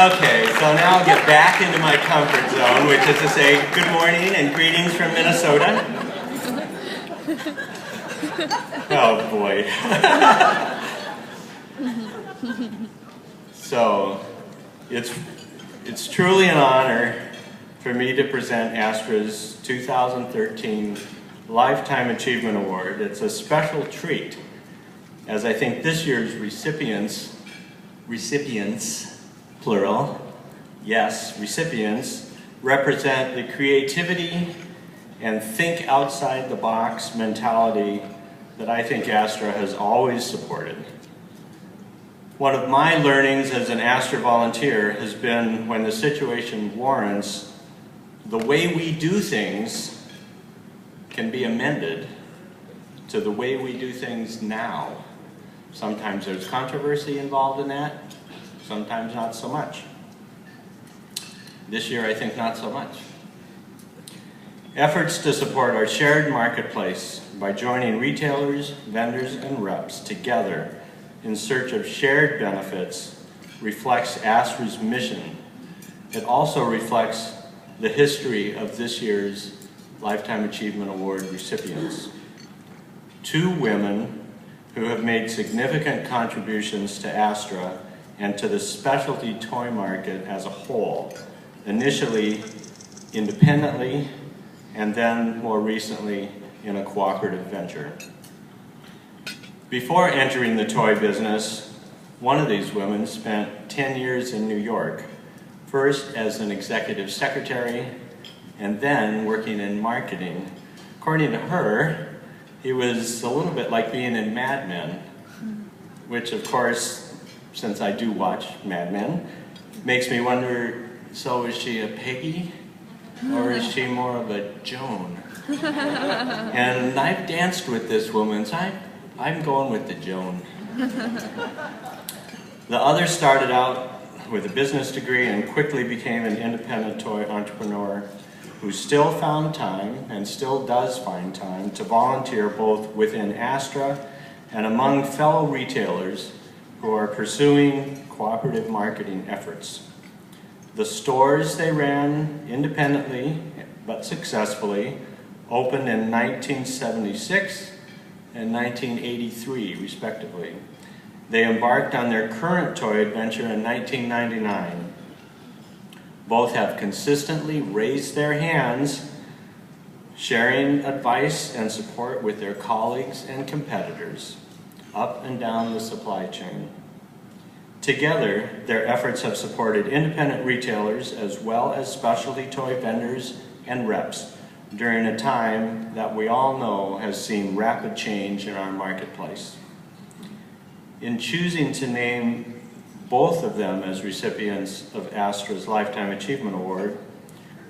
Okay, so now I'll get back into my comfort zone, which is to say good morning and greetings from Minnesota. Oh boy. So, it's truly an honor for me to present ASTRA's 2013 Lifetime Achievement Award. It's a special treat, as I think this year's recipients, plural, yes, recipients, represent the creativity and think outside the box mentality that I think ASTRA has always supported. One of my learnings as an ASTRA volunteer has been, when the situation warrants, the way we do things can be amended to the way we do things now. Sometimes there's controversy involved in that, sometimes not so much. This year, I think not so much. Efforts to support our shared marketplace by joining retailers, vendors, and reps together in search of shared benefits reflects ASTRA's mission. It also reflects the history of this year's Lifetime Achievement Award recipients. Two women who have made significant contributions to ASTRA and to the specialty toy market as a whole, initially independently and then more recently in a cooperative venture. Before entering the toy business, one of these women spent 10 years in New York, first as an executive secretary and then working in marketing. According to her, it was a little bit like being in Mad Men, which of course, since I do watch Mad Men, makes me wonder, so is she a Peggy or is she more of a Joan? And I've danced with this woman, so I'm going with the Joan. The other started out with a business degree and quickly became an independent toy entrepreneur who still found time and still does find time to volunteer both within ASTRA and among fellow retailers who are pursuing cooperative marketing efforts. The stores they ran independently but successfully opened in 1976 and 1983 respectively. They embarked on their current toy adventure in 1999. Both have consistently raised their hands, sharing advice and support with their colleagues and competitors up and down the supply chain. Together, their efforts have supported independent retailers as well as specialty toy vendors and reps during a time that we all know has seen rapid change in our marketplace. In choosing to name both of them as recipients of ASTRA's Lifetime Achievement Award,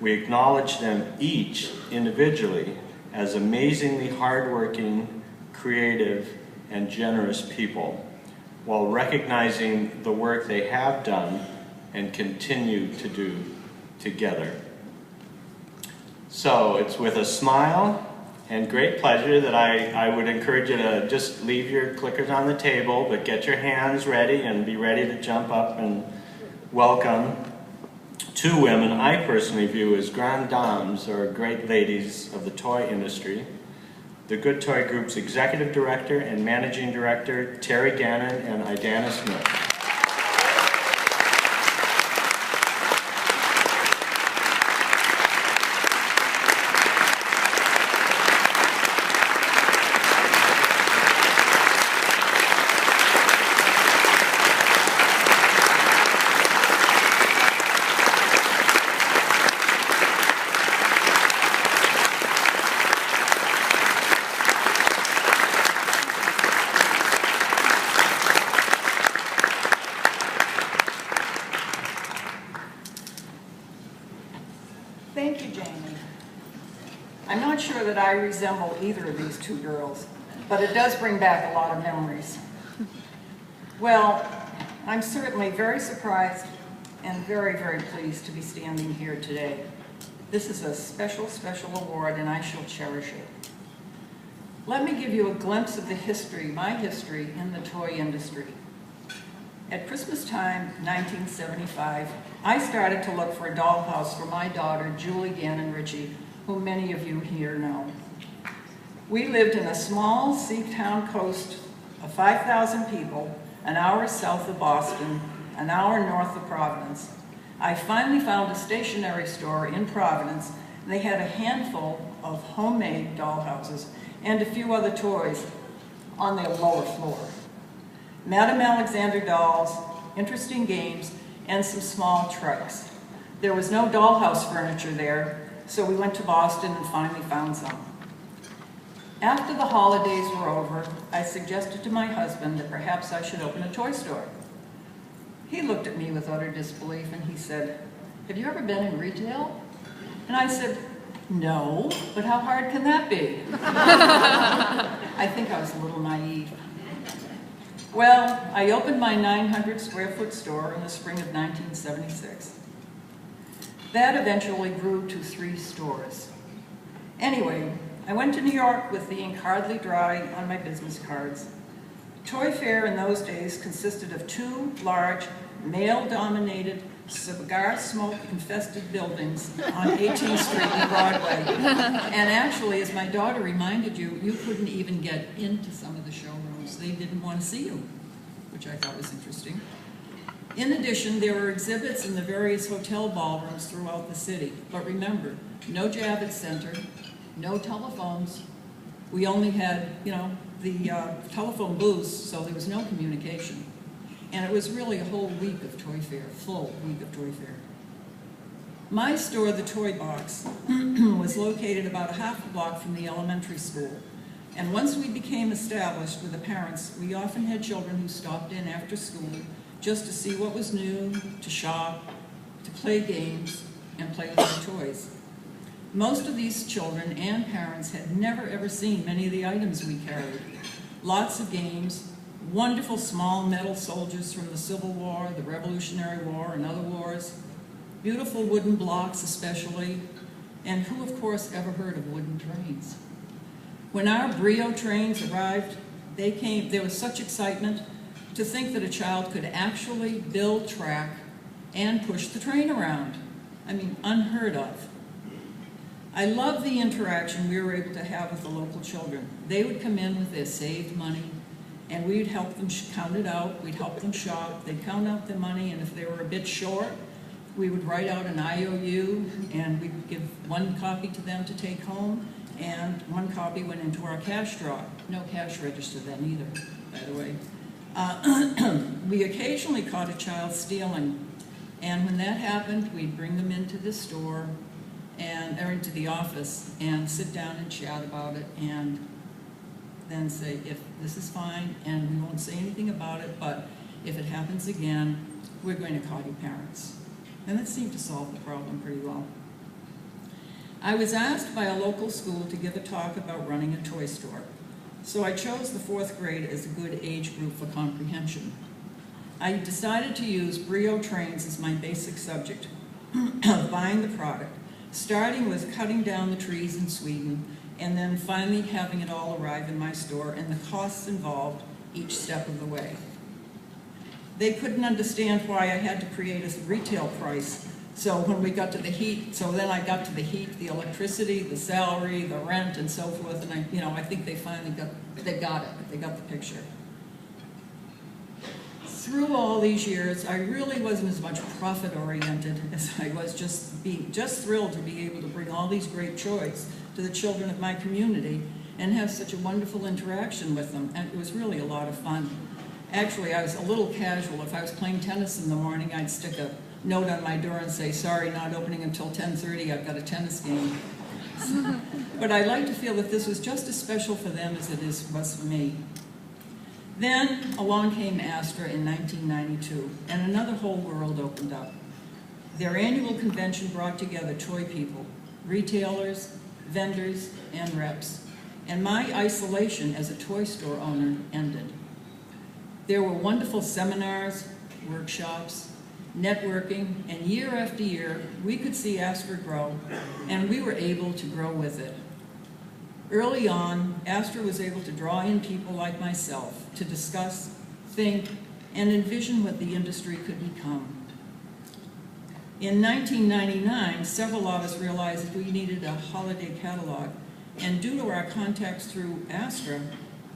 we acknowledge them each individually as amazingly hardworking, creative, and generous people, while recognizing the work they have done and continue to do together. So it's with a smile and great pleasure that I would encourage you to just leave your clickers on the table, but get your hands ready and be ready to jump up and welcome two women I personally view as grandes dames, or great ladies of the toy industry. The Good Toy Group's Executive Director and Managing Director, Terry Gannon and Idanna Smith. Thank you, Jamie. I'm not sure that I resemble either of these two girls, but it does bring back a lot of memories. Well, I'm certainly very surprised and very, very pleased to be standing here today. This is a special, special award, and I shall cherish it. Let me give you a glimpse of the history, my history, in the toy industry. At Christmas time, 1975, I started to look for a dollhouse for my daughter, Julie Gannon Ritchie, whom many of you here know. We lived in a small sea-town coast of 5,000 people, an hour south of Boston, an hour north of Providence. I finally found a stationery store in Providence. They had a handful of homemade dollhouses and a few other toys on their lower floor. Madame Alexander dolls, interesting games, and some small trucks. There was no dollhouse furniture there, so we went to Boston and finally found some. After the holidays were over, I suggested to my husband that perhaps I should open a toy store. He looked at me with utter disbelief and he said, "Have you ever been in retail?" And I said, "No, but how hard can that be?" I think I was a little naive. Well, I opened my 900 square foot store in the spring of 1976. That eventually grew to 3 stores. Anyway, I went to New York with the ink hardly dry on my business cards. Toy Fair in those days consisted of 2 large, male-dominated, cigar smoke-infested buildings on 18th Street and Broadway. And actually, as my daughter reminded you, you couldn't even get into some of the showrooms. They didn't want to see you, which I thought was interesting. In addition, there were exhibits in the various hotel ballrooms throughout the city. But remember, no Javits Center, no telephones. We only had, the telephone booths, so there was no communication. And it was really a whole week of Toy Fair, full week of Toy Fair. My store, the Toy Box, was located about a half a block from the elementary school. And once we became established with the parents, we often had children who stopped in after school just to see what was new, to shop, to play games, and play with their toys. Most of these children and parents had never ever seen many of the items we carried. Lots of games, wonderful small metal soldiers from the Civil War, the Revolutionary War, and other wars, beautiful wooden blocks especially, and who of course ever heard of wooden trains? When our Brio trains arrived, there was such excitement to think that a child could actually build track and push the train around. I mean, unheard of. I love the interaction we were able to have with the local children. They would come in with their saved money, and we'd help them count it out. We'd help them shop. They'd count out their money, and if they were a bit short, we would write out an IOU, and we'd give 1 copy to them to take home, and 1 copy went into our cash drawer. No cash register then either, by the way. We occasionally caught a child stealing, and when that happened, we'd bring them into the store or into the office and sit down and chat about it, and then say, if this is fine, and we won't say anything about it, but if it happens again, we're going to call you parents. And that seemed to solve the problem pretty well. I was asked by a local school to give a talk about running a toy store, so I chose the 4th grade as a good age group for comprehension. I decided to use Brio trains as my basic subject of buying the product, starting with cutting down the trees in Sweden, and then finally having it all arrive in my store and the costs involved each step of the way. They couldn't understand why I had to create a retail price. So when we got to the heat, then I got to the heat, the electricity, the salary, the rent, and so forth, and I think they finally got the picture. Through all these years, I really wasn't as much profit-oriented as I was just thrilled to be able to bring all these great toys to the children of my community and have such a wonderful interaction with them, and it was really a lot of fun. Actually, I was a little casual. If I was playing tennis in the morning, I'd stick a note on my door and say, "Sorry, not opening until 10:30, I've got a tennis game." But I like to feel that this was just as special for them as it was for me. Then along came ASTRA in 1992, and another whole world opened up. Their annual convention brought together toy people, retailers, vendors, and reps, and my isolation as a toy store owner ended. There were wonderful seminars, workshops, networking, and year after year, we could see ASTRA grow, and we were able to grow with it. Early on, ASTRA was able to draw in people like myself to discuss, think, and envision what the industry could become. In 1999, several of us realized we needed a holiday catalog, and due to our contacts through ASTRA,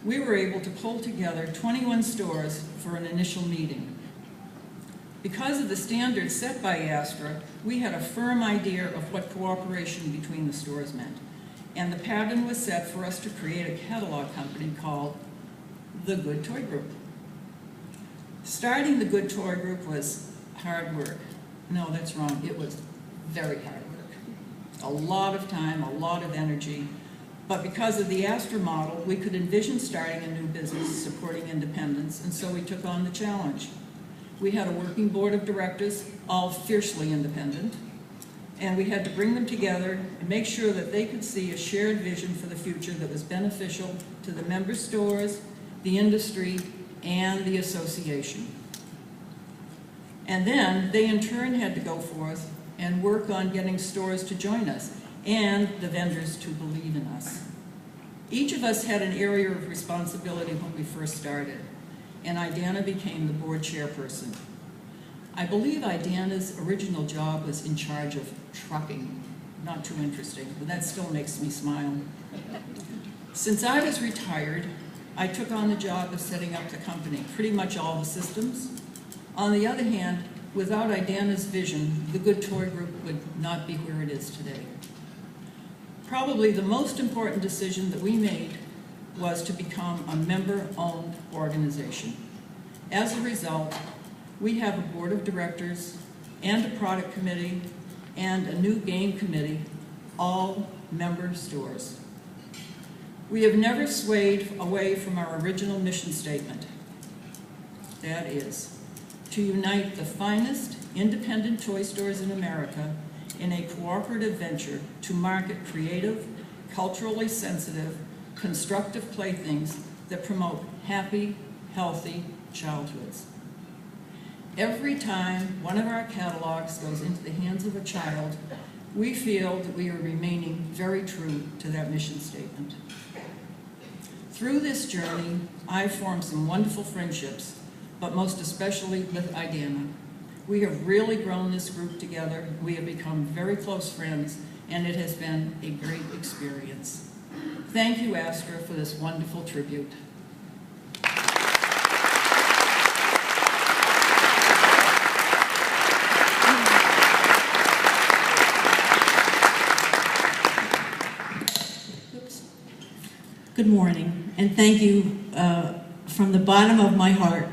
we were able to pull together 21 stores for an initial meeting. Because of the standards set by ASTRA, we had a firm idea of what cooperation between the stores meant, and the pattern was set for us to create a catalog company called the Good Toy Group. Starting the Good Toy Group was hard work. No, that's wrong. It was very hard work. A lot of time, a lot of energy. But because of the ASTRA model, we could envision starting a new business supporting independence, and so we took on the challenge. We had a working board of directors, all fiercely independent, and we had to bring them together and make sure that they could see a shared vision for the future that was beneficial to the member stores, the industry, and the association. And then they in turn had to go forth and work on getting stores to join us and the vendors to believe in us. Each of us had an area of responsibility when we first started, and Idanna became the board chairperson. I believe Idanna's original job was in charge of trucking. Not too interesting, but that still makes me smile. Since I was retired, I took on the job of setting up the company, pretty much all the systems. On the other hand, without Idanna's vision, the Good Toy Group would not be where it is today. Probably the most important decision that we made was to become a member-owned organization. As a result, we have a board of directors and a product committee and a new game committee, all member stores. We have never swayed away from our original mission statement. That is, to unite the finest independent toy stores in America in a cooperative venture to market creative, culturally sensitive, constructive playthings that promote happy, healthy childhoods. Every time one of our catalogs goes into the hands of a child, we feel that we are remaining very true to that mission statement. Through this journey, I've formed some wonderful friendships, but most especially with Idanna. We have really grown this group together. We have become very close friends, and it has been a great experience. Thank you, ASTRA, for this wonderful tribute. Good morning, and thank you from the bottom of my heart.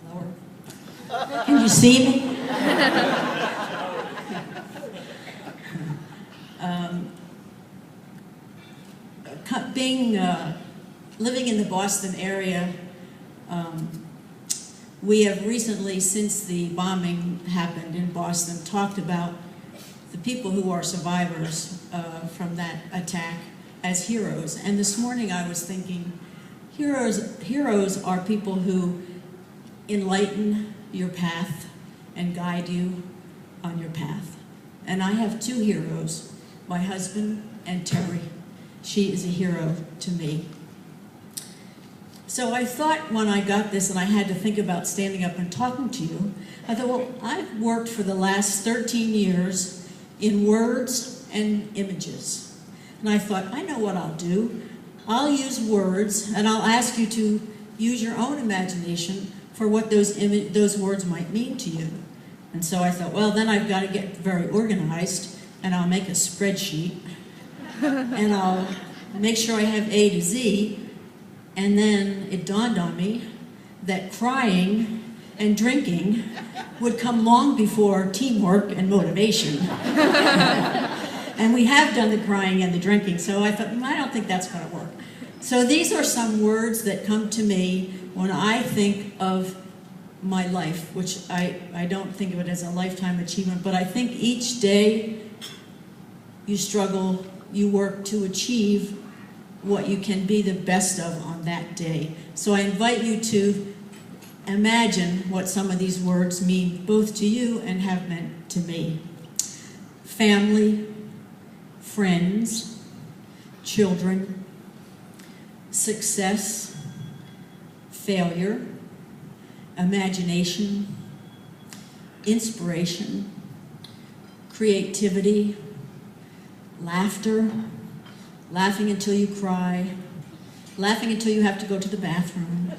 Lower. Can you see me? Living in the Boston area, we have recently, since the bombing happened in Boston, talked about the people who are survivors from that attack as heroes. And this morning I was thinking, heroes are people who enlighten your path and guide you on your path. And I have two heroes, my husband and Terry. She is a hero to me. So I thought when I got this and I had to think about standing up and talking to you, I thought, well, I've worked for the last 13 years in words and images. And I thought, I know what I'll do. I'll use words, and I'll ask you to use your own imagination for what those words might mean to you. And so I thought, well, then I've got to get very organized, and I'll make a spreadsheet, and I'll make sure I have A to Z. And then it dawned on me that crying and drinking would come long before teamwork and motivation. And we have done the crying and the drinking, so I thought, I don't think that's going to work. So these are some words that come to me when I think of my life, which I don't think of it as a lifetime achievement, but I think each day you struggle, you work to achieve what you can be the best of on that day. So I invite you to imagine what some of these words mean both to you and have meant to me. Family, friends, children, success, failure, imagination, inspiration, creativity, laughter, laughing until you cry, laughing until you have to go to the bathroom,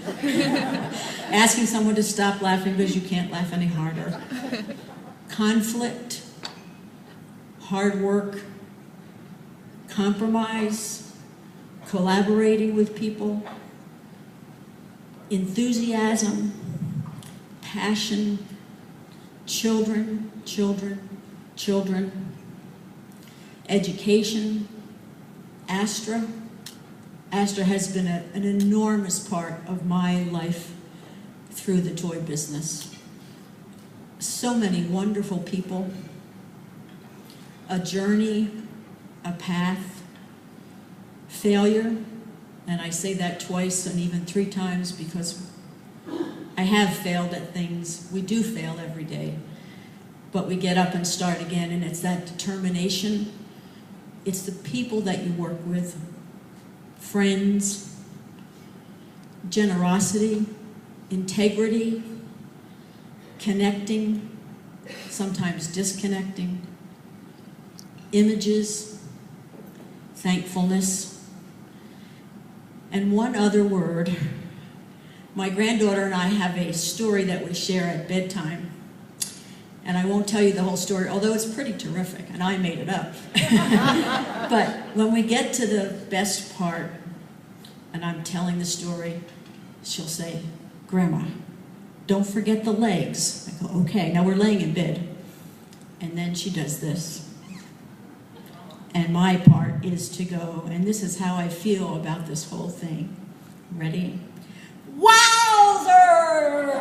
asking someone to stop laughing because you can't laugh any harder, conflict, hard work, compromise, collaborating with people, enthusiasm, passion, children, children, children, education, ASTRA. ASTRA has been an enormous part of my life through the toy business. So many wonderful people, a journey, a path, failure, and I say that twice and even 3 times because I have failed at things. We do fail every day, but we get up and start again, and it's that determination. It's the people that you work with, friends, generosity, integrity, connecting, sometimes disconnecting, images, thankfulness, and one other word. My granddaughter and I have a story that we share at bedtime, and I won't tell you the whole story, although it's pretty terrific, and I made it up. But when we get to the best part, and I'm telling the story, she'll say, "Grandma, don't forget the legs." I go, "Okay." Now we're laying in bed, and then she does this. And my part is to go, and this is how I feel about this whole thing. Ready? Wowzer!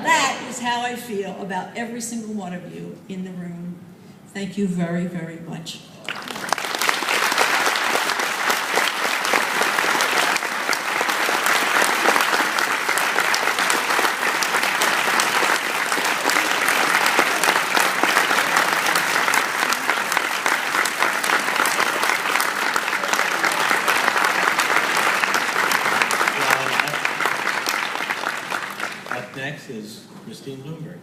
That is how I feel about every single one of you in the room. Thank you very, very much. Up next is Christine Bloomberg.